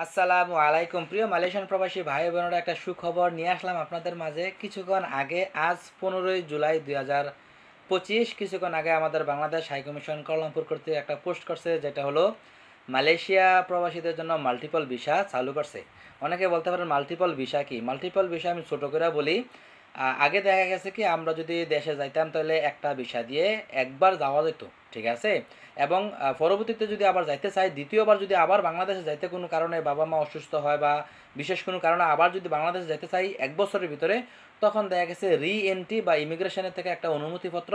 আসসালামু আলাইকুম প্রিয় মালয়েশিয়ান প্রবাসী ভাই বোনেরা, একটা সুখবর নিয়ে আসলাম আপনাদের মাঝে। কিছুক্ষণ আগে, আজ 15 জুলাই 2025, কিছুক্ষণ আগে আমাদের বাংলাদেশ হাইকমিশন কুয়ালালামপুর কর্তৃক একটা পোস্ট করছে, যেটা হলো মালয়েশিয়া প্রবাসীদের জন্য মাল্টিপল ভিসা চালু করছে। অনেকে বলতে পারেন মাল্টিপল ভিসা কি? মাল্টিপল ভিসা আমি ছোট করে বলি। আগে দেখা গেছে কি, আমরা যদি দেশে যাইতাম তাহলে একটা ভিসা দিয়ে একবার যাওয়া যেত, ঠিক আছে। এবং পরবর্তীতে যদি আবার যাইতে চাই, দ্বিতীয়বার যদি আবার বাংলাদেশে যাইতে কোনো কারণে বাবা মা অসুস্থ হয় বা বিশেষ কোনো কারণে আবার যদি বাংলাদেশে যাইতে চাই 1 বছরের ভিতরে, তখন দেখা গেছে রি এন্ট্রি বা ইমিগ্রেশনের থেকে একটা অনুমতিপত্র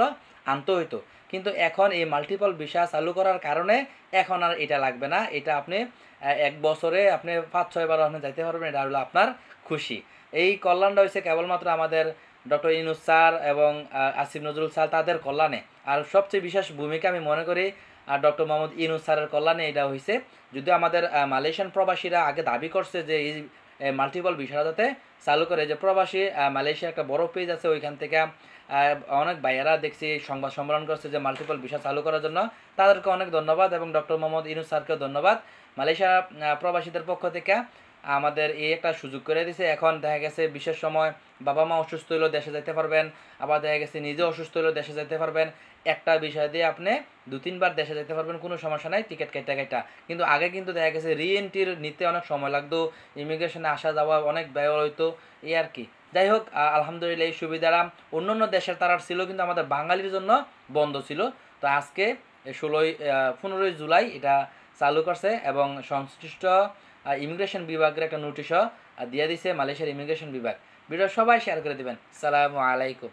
আনতে হইতো। কিন্তু এখন এই মাল্টিপল ভিসা চালু করার কারণে এখন আর এটা লাগবে না। এটা আপনি 1 বছরে আপনি 5-6 বার আপনি যাইতে পারবেন। এটা হলো আপনার খুশি। এই কল্যাণটা হয়েছে কেবলমাত্র আমাদের ডক্টর ইউনূস স্যার এবং আসিফ নজরুল স্যার, তাদের কল্যাণে। আর সবচেয়ে বিশেষ ভূমিকা আমি মনে করি ডক্টর মোহাম্মদ ইউনূস স্যারের কল্যাণে এটা হয়েছে। যদিও আমাদের মালয়েশিয়ান প্রবাসীরা আগে দাবি করছে যে এই মাল্টিপল ভিসা যাতে চালু করে, যে প্রবাসী মালয়েশিয়ার একটা বড় পেজ আছে, ওইখান থেকে অনেক ভাইয়েরা দেখছি সংবাদ সম্মেলন করছে যে মাল্টিপল ভিসা চালু করার জন্য। তাদেরকে অনেক ধন্যবাদ এবং ডক্টর মোহাম্মদ ইউনূস স্যারকেও ধন্যবাদ। মালয়েশিয়া প্রবাসীদের পক্ষ থেকে আমাদের এই একটা সুযোগ করে দিছে। এখন দেখা গেছে বিশেষ সময় বাবা মা অসুস্থ হলেও দেশে যেতে পারবেন, আবার দেখা গেছে নিজে অসুস্থ হলেও দেশে যেতে পারবেন। একটা বিষয় দিয়ে আপনি 2-3 বার দেশে যেতে পারবেন, কোনো সমস্যা নাই, টিকিট কেটে কেটে। কিন্তু আগে কিন্তু দেখা গেছে রি এন্ট্রির নিতে অনেক সময় লাগতো, ইমিগ্রেশনে আসা যাওয়া অনেক ব্যয় হইতো, এই আর কি। যাই হোক, আলহামদুলিল্লাহ এই সুবিধাটা অন্য অন্য দেশের তারার ছিল, কিন্তু আমাদের বাঙালির জন্য বন্ধ ছিল। তো আজকে 15 জুলাই এটা চালু করছে এবং সংশ্লিষ্ট ইমিগ্রেশন বিভাগের একটা নোটিশও দিয়ে দিছে মালয়েশিয়ার ইমিগ্রেশন বিভাগ। ভিডিও সবাই শেয়ার করে দিবেন। সালামু আলাইকুম।